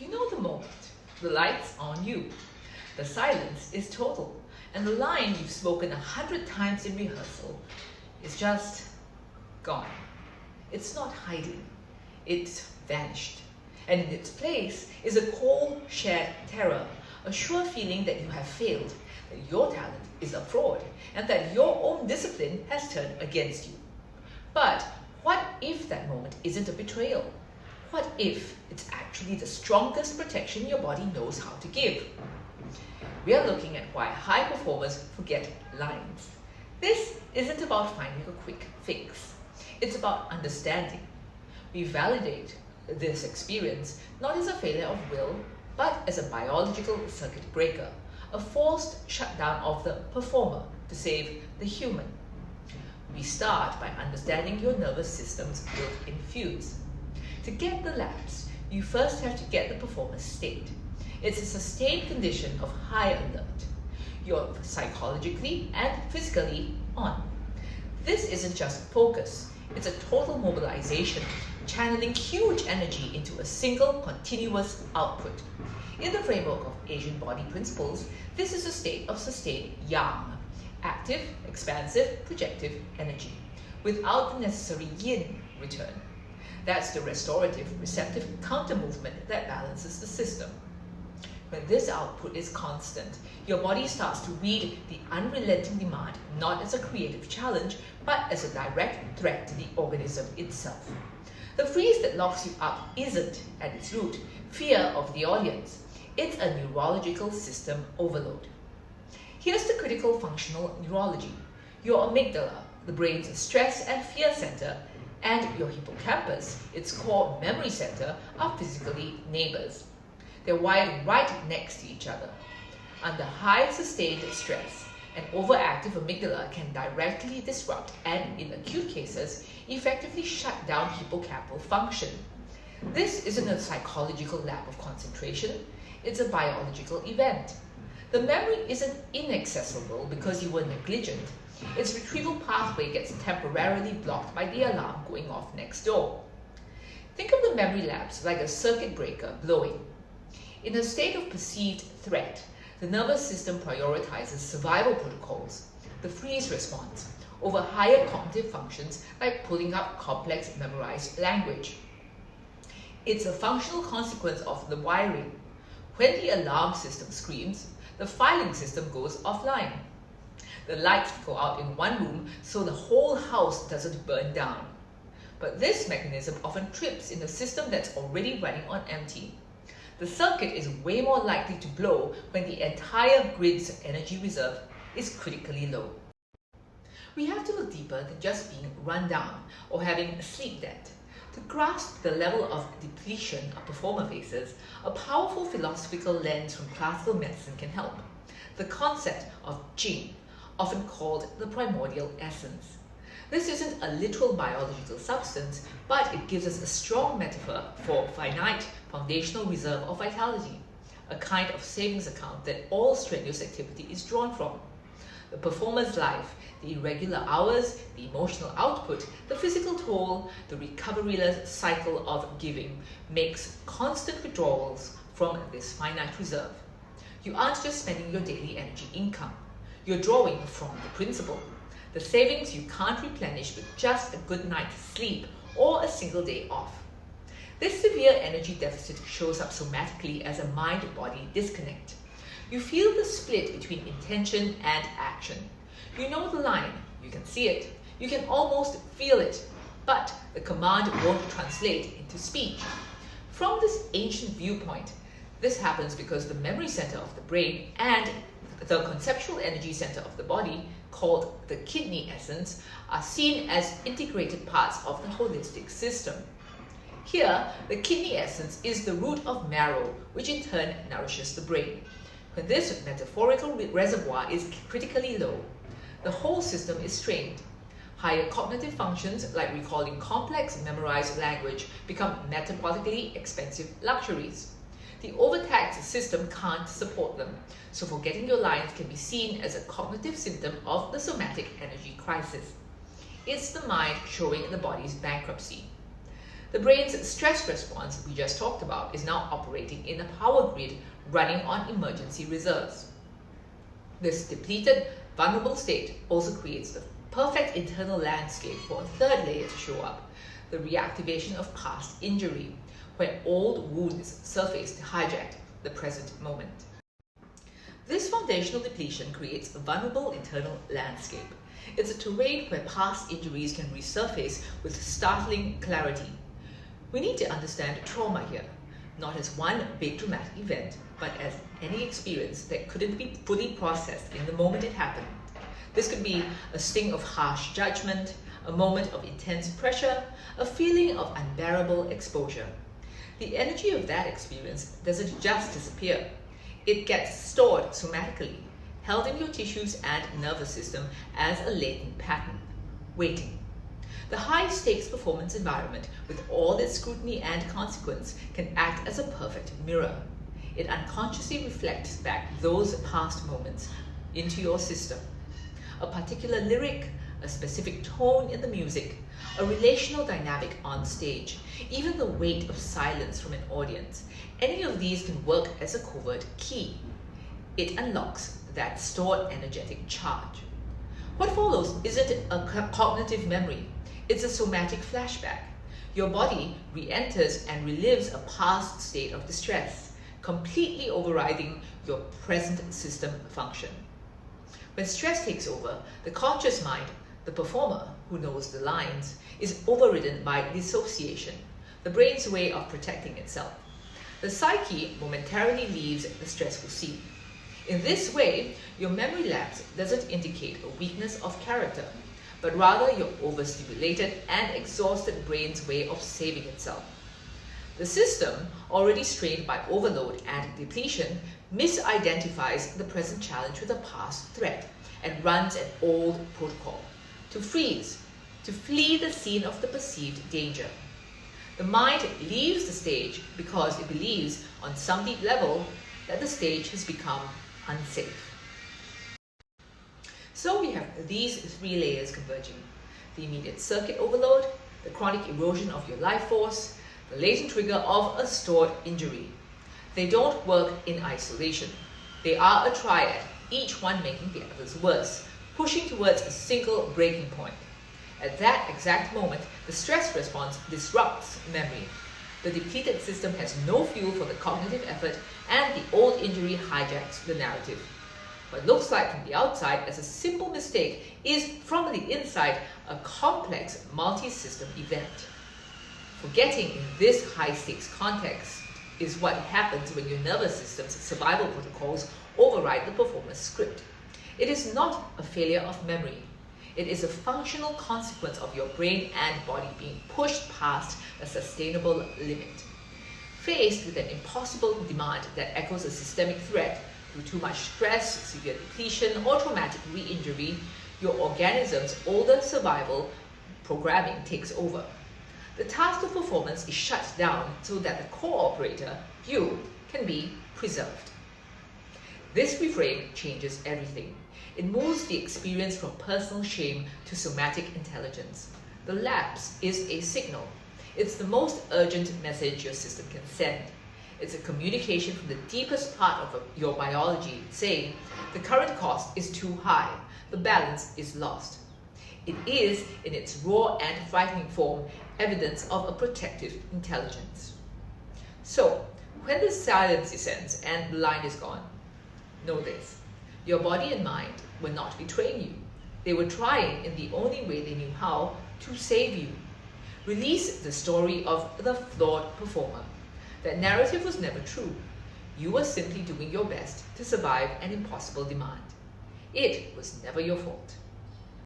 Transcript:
You know the moment. The light's on you. The silence is total. And the line you've spoken 100 times in rehearsal is just gone. It's not hiding. It's vanished. And in its place is a cold, shared terror, a sure feeling that you have failed, that your talent is a fraud, and that your own discipline has turned against you. But what if that moment isn't a betrayal? What if it's actually the strongest protection your body knows how to give? We are looking at why high performers forget lines. This isn't about finding a quick fix. It's about understanding. We validate this experience not as a failure of will, but as a biological circuit breaker, a forced shutdown of the performer to save the human. We start by understanding your nervous system's built-in fuse. To get the lapse, you first have to get the performer's state. It's a sustained condition of high alert. You're psychologically and physically on. This isn't just focus, it's a total mobilization, channeling huge energy into a single continuous output. In the framework of Asian body principles, this is a state of sustained yang, active, expansive, projective energy, without the necessary yin return. That's the restorative, receptive counter-movement that balances the system. When this output is constant, your body starts to read the unrelenting demand not as a creative challenge, but as a direct threat to the organism itself. The freeze that locks you up isn't, at its root, fear of the audience. It's a neurological system overload. Here's the critical functional neurology. Your amygdala, the brain's stress and fear center, and your hippocampus, its core memory center, are physically neighbors. They're wired right next to each other. Under high sustained stress, an overactive amygdala can directly disrupt and, in acute cases, effectively shut down hippocampal function. This isn't a psychological lap of concentration, it's a biological event. The memory isn't inaccessible because you were negligent. Its retrieval pathway gets temporarily blocked by the alarm going off next door. Think of the memory lapse like a circuit breaker blowing. In a state of perceived threat, the nervous system prioritizes survival protocols, the freeze response, over higher cognitive functions like pulling up complex memorized language. It's a functional consequence of the wiring. When the alarm system screams, the filing system goes offline. The lights go out in one room so the whole house doesn't burn down. But this mechanism often trips in a system that's already running on empty. The circuit is way more likely to blow when the entire grid's energy reserve is critically low. We have to look deeper than just being run down or having a sleep debt. To grasp the level of depletion a performer faces, a powerful philosophical lens from classical medicine can help. The concept of Jing, often called the primordial essence. This isn't a literal biological substance, but it gives us a strong metaphor for finite foundational reserve of vitality, a kind of savings account that all strenuous activity is drawn from. The performer's life, the irregular hours, the emotional output, the physical toll, the recoveryless cycle of giving makes constant withdrawals from this finite reserve. You aren't just spending your daily energy income. You're drawing from the principle, the savings you can't replenish with just a good night's sleep or a single day off. This severe energy deficit shows up somatically as a mind-body disconnect. You feel the split between intention and action. You know the line, you can see it, you can almost feel it, but the command won't translate into speech. From this ancient viewpoint, this happens because the memory center of the brain and the conceptual energy center of the body, called the kidney essence, are seen as integrated parts of the holistic system. Here, the kidney essence is the root of marrow, which in turn nourishes the brain. When this metaphorical reservoir is critically low, the whole system is strained. Higher cognitive functions, like recalling complex memorized language, become metabolically expensive luxuries. The overtaxed system can't support them, so forgetting your lines can be seen as a cognitive symptom of the somatic energy crisis. It's the mind showing the body's bankruptcy. The brain's stress response we just talked about is now operating in a power grid running on emergency reserves. This depleted, vulnerable state also creates the perfect internal landscape for a third layer to show up, the reactivation of past injury, where old wounds surface to hijack the present moment. This foundational depletion creates a vulnerable internal landscape. It's a terrain where past injuries can resurface with startling clarity. We need to understand trauma here, not as one big traumatic event, but as any experience that couldn't be fully processed in the moment it happened. This could be a sting of harsh judgment, a moment of intense pressure, a feeling of unbearable exposure. The energy of that experience doesn't just disappear. It gets stored somatically, held in your tissues and nervous system as a latent pattern, waiting. The high-stakes performance environment, with all its scrutiny and consequence, can act as a perfect mirror. It unconsciously reflects back those past moments into your system. A particular lyric, a specific tone in the music, a relational dynamic on stage, even the weight of silence from an audience, any of these can work as a covert key. It unlocks that stored energetic charge. What follows isn't a cognitive memory, it's a somatic flashback. Your body re-enters and relives a past state of distress, completely overriding your present system function. When stress takes over, the conscious mind, the performer who knows the lines, is overridden by dissociation, the brain's way of protecting itself. The psyche momentarily leaves the stressful scene. In this way, your memory lapse doesn't indicate a weakness of character, but rather your overstimulated and exhausted brain's way of saving itself. The system, already strained by overload and depletion, misidentifies the present challenge with a past threat and runs an old protocol: to freeze, to flee the scene of the perceived danger. The mind leaves the stage because it believes, on some deep level, that the stage has become unsafe. So we have these three layers converging: the immediate circuit overload, the chronic erosion of your life force, the latent trigger of a stored injury. They don't work in isolation. They are a triad, each one making the others worse, pushing towards a single breaking point. At that exact moment, the stress response disrupts memory. The depleted system has no fuel for the cognitive effort, and the old injury hijacks the narrative. What looks like from the outside as a simple mistake is, from the inside, a complex multi-system event. Forgetting in this high-stakes context is what happens when your nervous system's survival protocols override the performer's script. It is not a failure of memory. It is a functional consequence of your brain and body being pushed past a sustainable limit. Faced with an impossible demand that echoes a systemic threat through too much stress, severe depletion, or traumatic re-injury, your organism's older survival programming takes over. The task of performance is shut down so that the core operator, you, can be preserved. This reframe changes everything. It moves the experience from personal shame to somatic intelligence. The lapse is a signal. It's the most urgent message your system can send. It's a communication from the deepest part of your biology saying, the current cost is too high, the balance is lost. It is, in its raw and frightening form, evidence of a protective intelligence. So, when the silence descends and the line is gone, know this: your body and mind were not betraying you. They were trying, in the only way they knew how, to save you. Release the story of the flawed performer. That narrative was never true. You were simply doing your best to survive an impossible demand. It was never your fault.